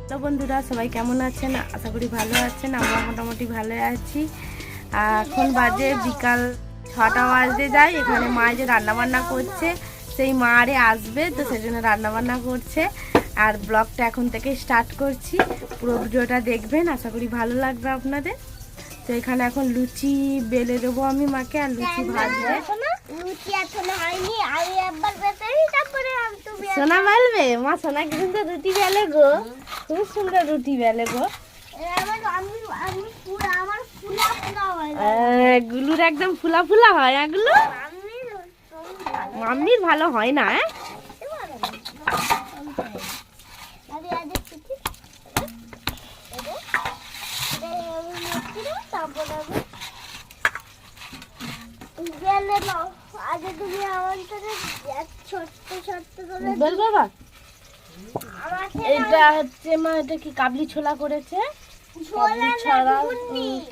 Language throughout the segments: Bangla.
তো বন্ধুরা সবাই কেমন আছেন? আশা করি ভালো আছেন। আমরা মোটামুটি ভালো আছি। এখন বাজে বিকাল 6টা বাজতে যায়। এখানে মা যে রান্নাবান্না করছে, সেই মা আরে আসবে, তো সেই জন্য রান্নাবান্না করছে। আর ব্লগটা এখন থেকে স্টার্ট করছি। পুরো ভিডিওটা দেখবেন, আশা করি ভালো লাগবে আপনাদের। তো এখানে এখন লুচি বেলে দেবো আমি মাকে, আর লুচি ভাজবে। লুচি এখনো হয়নি, আমি একবার বেটারি তারপরে তুমি সোনা বেলবে মা, সোনা কি সুন্দর রুটি বেলে গো, খুব সুন্দর রুটি বেলে গো। আমার ফুলা ফুলা হয় গুলুর একদম ফুলা ফুলা হয় এগুলো। মাম্মির ভালো হয় না। এটা হচ্ছে মা, এটা কি কাবলি ছোলা করেছে,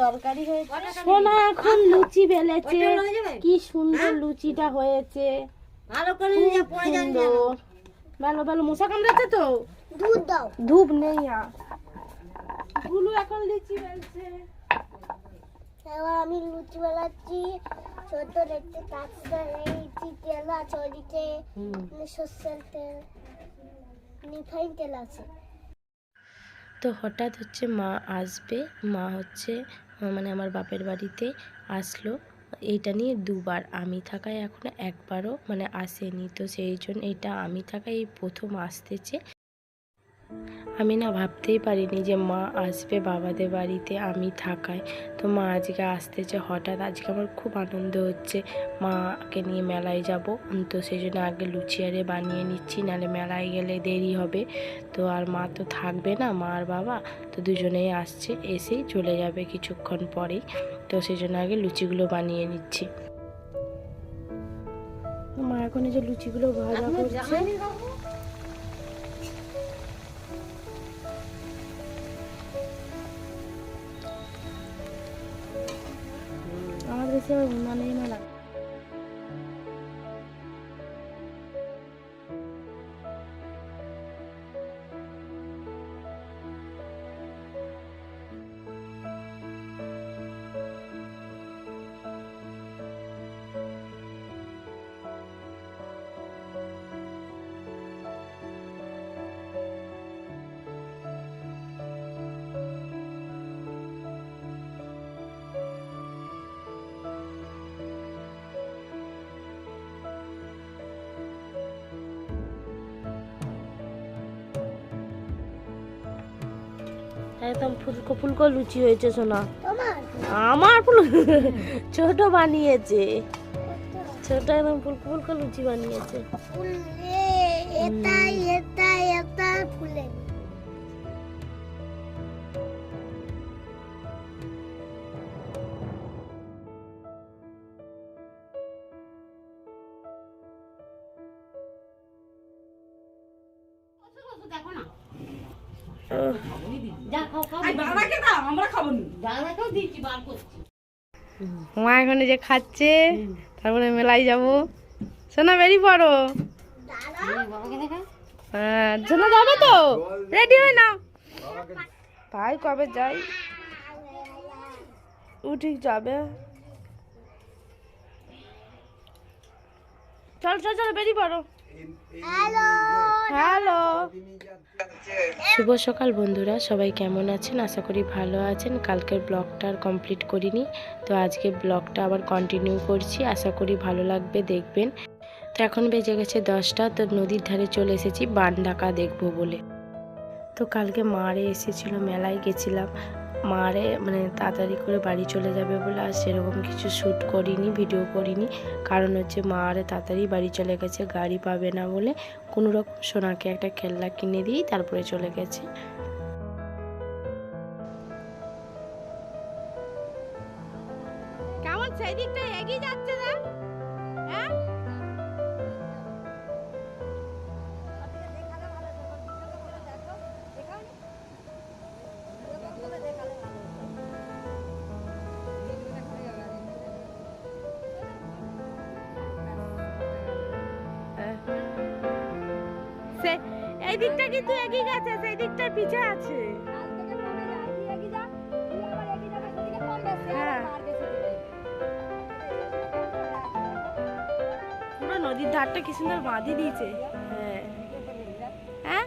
তরকারি হয়েছে। সোনা এখন লুচি বেলেছে, কি সুন্দর লুচিটা হয়েছে, ভালো করে ভালো ভালো। মশা কামড়াচ্ছে তো, দুধ দাও। ধূপ নেই। গুলো এখন লুচি বেলছে। এবার আমি লুচি বেলাচ্ছি। ছোট দেখতে কাঁচটা নিয়েছি, তেল আছে ওদিকে, সর্ষের তেল, রিফাইন তেল আছে। তো হঠাৎ হচ্ছে মা আসবে, মা হচ্ছে মানে আমার বাপের বাড়িতে আসলো। এইটা নিয়ে দুবার, আমি থাকায় এখনো একবারও মানে আসেনি। তো সেই জন্য এটা আমি থাকায় এই প্রথম আসতেছে। আমি না ভাবতেই পারিনি যে মা আসবে বাবাদের বাড়িতে আমি থাকায়। তো মা আজকে আসতেছে হঠাৎ। আজকে আমার খুব আনন্দ হচ্ছে, মাকে নিয়ে মেলায় যাব। তো সেই জন্য আগে লুচি আরে বানিয়ে নিচ্ছি, নাহলে মেলায় গেলে দেরি হবে। তো আর মা তো থাকবে না, মা আর বাবা তো দুজনেই আসছে, এসেই চলে যাবে কিছুক্ষণ পরেই। তো সেই জন্য আগে লুচিগুলো বানিয়ে নিচ্ছি। মা এখন এই যে লুচিগুলো ভাজা করছে। আমাদের দেশে উনানে মেলা। একদম ফুলকো ফুলকো লুচি হয়েছে সোনা। আমার ফুল ছোট বানিয়েছে, ছোট একদম ফুলকো ফুলকো লুচি বানিয়েছে। মা এখন যে খাচ্ছে, তারপরে মেলায় যাব। সোনা বেরিয়ে পড়ো। হ্যাঁ সোনা যাবে তো, রেডি হয়ে নাও। ভাই কবে যাই, ও ঠিক যাবে। চল চল চল বেরিয়ে পড়ো। হ্যালো, শুভ সকাল বন্ধুরা, সবাই কেমন আছেন? আশা করি ভালো আছেন। কালকের ব্লগটা আর কমপ্লিট করিনি, তো আজকে ব্লগটা আবার কন্টিনিউ করছি। আশা করি ভালো লাগবে, দেখবেন। তো এখন বেজে গেছে 10টা। তো নদীর ধারে চলে এসেছি বান ডাকা দেখবো বলে। তো কালকে মারে এসেছিল, মেলায় গেছিলাম। মারে মানে তাড়াতাড়ি করে বাড়ি চলে যাবে বলে আর সেরকম কিছু শ্যুট করিনি, ভিডিও করিনি। কারণ হচ্ছে মারে তাড়াতাড়ি বাড়ি চলে গেছে, গাড়ি পাবে না বলে কোনো রকম সোনাকে একটা খেলনা কিনে দিয়েই তারপরে চলে গেছে। কেমন সেই দিকটা এগিয়ে যাচ্ছে না? হ্যাঁ এই দিকটা কিন্তু এগিয়ে গেছে, সেই দিকটা পিছে আছে। হ্যাঁ, পুরো নদীর ধারটা কি সুন্দর বাঁধি দিয়েছে। হ্যাঁ হ্যাঁ,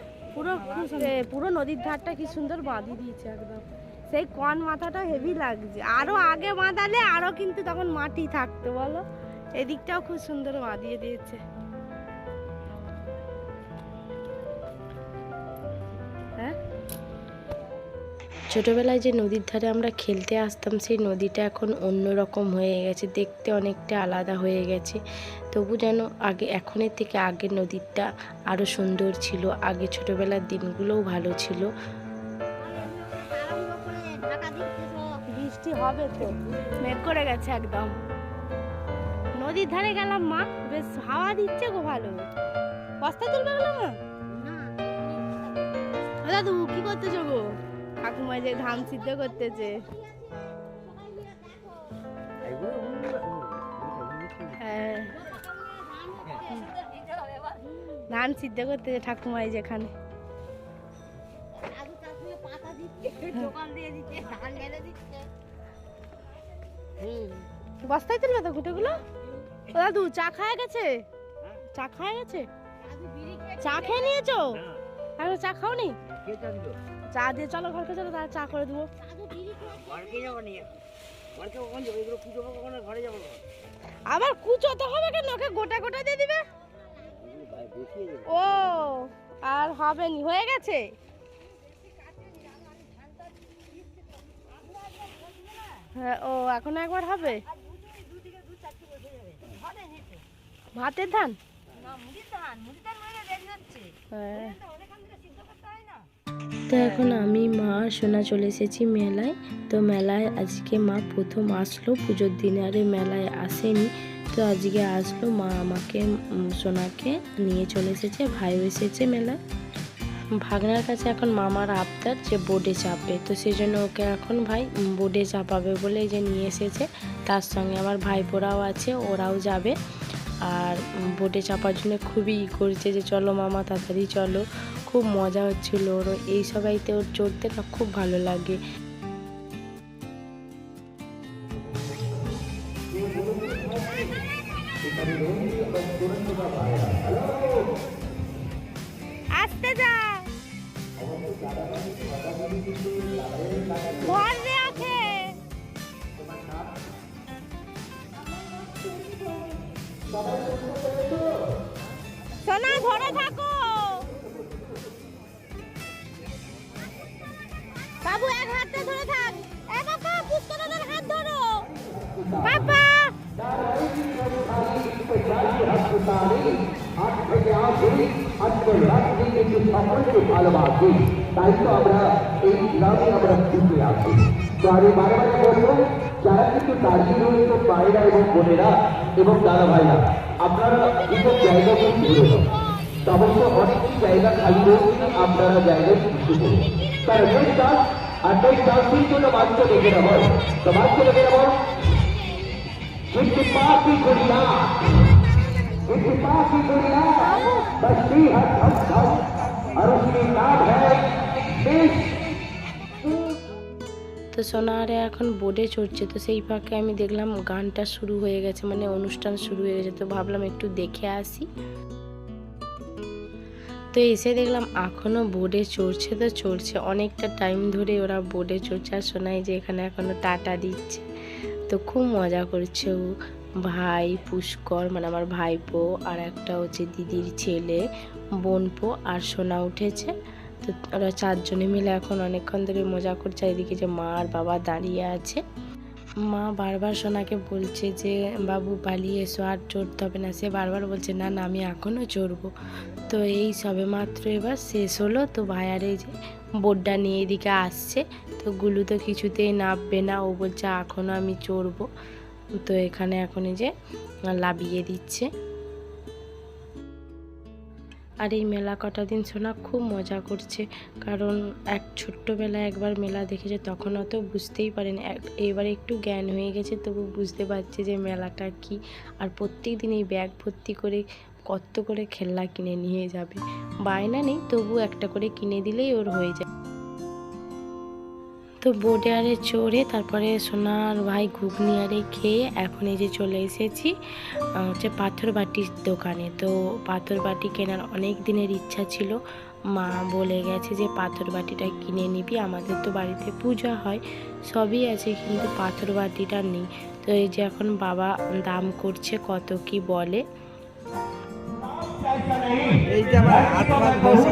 পুরো নদীর ধারটা কি সুন্দর বাঁধি দিয়েছে একদম। সেই কন মাথাটা হেভি লাগছে, আরো আগে বাঁধালে আরো কিন্তু তখন মাটি থাকতো বলো। এদিকটাও খুব সুন্দর বাঁধিয়ে দিয়েছে। হ্যাঁ, ছোটবেলায় যে নদীর ধারে আমরা খেলতে আসতাম, সেই নদীটা এখন অন্যরকম হয়ে গেছে, দেখতে অনেকটা আলাদা হয়ে গেছে। তবু যেন আগে, এখনের থেকে আগের নদীটা আরো সুন্দর ছিল। আগে ছোটবেলার দিনগুলোও ভালো ছিল। বৃষ্টি হবে তো, মেঘ করে গেছে একদম। নদীর ধারে গেলাম মা, বেশ হাওয়া দিচ্ছে গো ভালো। বস্তা তুলবে গেলাম মা। দাদু কি করতেছো গো? ঠাকুমা যে ধান সিদ্ধ করতেছে। হ্যাঁ, ধান সিদ্ধ করতেছে ঠাকুমাই যেখানে। বস্তায় তুলবে তো ঘুটেগুলো। দাদু চা খাওয়া গেছে? চা খাওয়া গেছে? চা খেয়ে নিয়েছো? এখন চা খাওনি? চা দিয়ে চলো ঘরকে, চলো তাহলে চা করে দেবো। আবার কুচোতে হবে কেন? ওকে গোটা গোটা দিয়ে দিবে। ও আর হবে নি, হয়ে গেছে। হ্যাঁ, ও এখন একবার হবে। ভাতের ধান, হ্যাঁ। তো এখন আমি মা সোনা চলে এসেছি মেলায়। তো মেলায় আজকে মা প্রথম আসলো পুজোর দিনে, আরে মেলায় আসেনি, তো আজকে আসলো। মা আমাকে সোনাকে নিয়ে চলে এসেছে, ভাইও এসেছে মেলায়। ভাগনার কাছে এখন মামার আবদার যে বোর্ডে চাপবে, তো সেই জন্য ওকে এখন ভাই বোর্ডে চাপাবে বলে এই যে নিয়ে এসেছে। তার সঙ্গে আমার ভাইপোরাও আছে, ওরাও যাবে। আর বোটে চাপার জন্য খুবই করছে যে চলো মামা তাড়াতাড়ি চলো। খুব মজা হচ্ছিল ওর, এই সবাইতে ওর চড়তে না খুব ভালো লাগে। আসতে যা ঘর রে আছে সোনা, ধরে থাকো বাবু, এক হাতে ধরে থাক। এ বাবা, পুষ্করদের হাত ধরো বাবা। ভালোবাসি, তাই তো আমরা এই গ্রামে আমরা ঘুরতে আসি। তো আমি বারে বারে বলবো, যারা কিন্তু দাঁড়িয়ে রয়েছে ভাইরা এবং বোনেরা এবং দাদা ভাইরা, আপনারা এইসব জায়গাগুলো ঘুরে যান। অবশ্য অনেকটি জায়গা খালি রয়েছে, আপনারা জায়গায় ঘুরতে করুন। তার নেক্সট ডান্স আর নেক্সট ডান্সের জন্য বাচ্চা দেখে নেব। তো বাচ্চা দেখে নেব पापी गुड़िया, पापी गुड़िया बस्ती है हम सब और उसकी नाम है देश। তো সোনারে এখন বোর্ডে চড়ছে, তো সেই ফাঁকে আমি দেখলাম গানটা শুরু হয়ে গেছে, মানে অনুষ্ঠান শুরু হয়ে গেছে। তো ভাবলাম একটু দেখে আসি। তো এসে দেখলাম এখনও বোর্ডে চড়ছে, তো চড়ছে অনেকটা টাইম ধরে ওরা বোর্ডে চড়ছে। আর সোনাই যে এখানে এখনও টাটা দিচ্ছে, তো খুব মজা করছে ও। ভাই পুষ্কর মানে আমার ভাইপো, আর একটা হচ্ছে দিদির ছেলে বোনপো, আর সোনা উঠেছে। তো ওরা চারজনে মিলে এখন অনেকক্ষণ ধরে মজা করছে। এদিকে যে মা আর বাবা দাঁড়িয়ে আছে। মা বারবার সোনাকে বলছে যে বাবু পালিয়ে এসো, আর চড়তে হবে না। সে বারবার বলছে না না আমি এখনও চড়বো। তো এই সবে মাত্র এবার শেষ হলো। তো ভাইয়ার এই যে বোর্ডটা নিয়ে এদিকে আসছে, তো গুলু তো কিছুতেই নামবে না, ও বলছে এখনও আমি চড়বো। তো এখানে এখন এই যে লাবিয়ে দিচ্ছে। আর এই মেলা কটা দিন সোনা খুব মজা করছে, কারণ ছোট্টবেলায় একবার মেলা দেখেছে, তখন অত বুঝতেই পারেনি। এবারে একটু জ্ঞান হয়ে গেছে, তবু বুঝতে পারছে যে মেলাটা কি। আর প্রত্যেক দিন এই ব্যাগ ভর্তি করে কত করে খেলনা কিনে নিয়ে যাবে, বায়না নেই তবু একটা করে কিনে দিলেই ওর হয়ে যায়। তো বোটে আরে চড়ে তারপরে সোনার ভাই ঘুগনি আরে খেয়ে এখন এই যে চলে এসেছি হচ্ছে পাথর বাটির দোকানে। তো পাথর বাটি কেনার অনেক দিনের ইচ্ছা ছিল, মা বলে গেছে যে পাথর বাটিটা কিনে নিবি, আমাদের তো বাড়িতে পূজা হয়, সবই আছে কিন্তু পাথর বাটিটা নেই। তো এই যে এখন বাবা দাম করছে কত কি বলে। এইটা আমার হাত পা বসে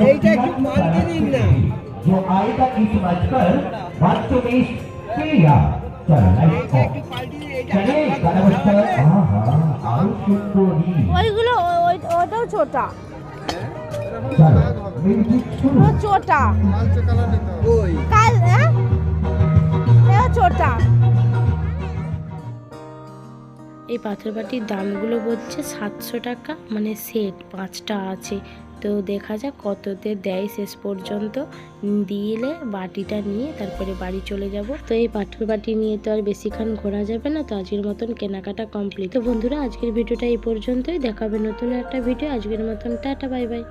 এইটা একটু পাল্টে দিন না। जो आएगा इस मंच पर वास्तविक क्रिया चलना এইটা একটু পাল্টে দিন। এইটা चले नमस्कार हाँ सुंदरी ওইগুলো ওটাও ছোটা चलो म्यूजिक शुरू ছোটা ওই কাল ছোটা। এই পাথর বাটির দামগুলো বলছে 700 টাকা, মানে সেট 5টা আছে। তো দেখা যাক কততে দেয় শেষ পর্যন্ত, দিলে বাটিটা নিয়ে তারপরে বাড়ি চলে যাব। তো এই পাথর বাটি নিয়ে তো আর বেশিক্ষণ ঘোরা যাবে না, তো আজকের মতন কেনাকাটা কমপ্লিট। তো বন্ধুরা আজকের ভিডিওটা এই পর্যন্তই, দেখাবে নতুন একটা ভিডিও। আজকের মতন টাটা বাই বাই।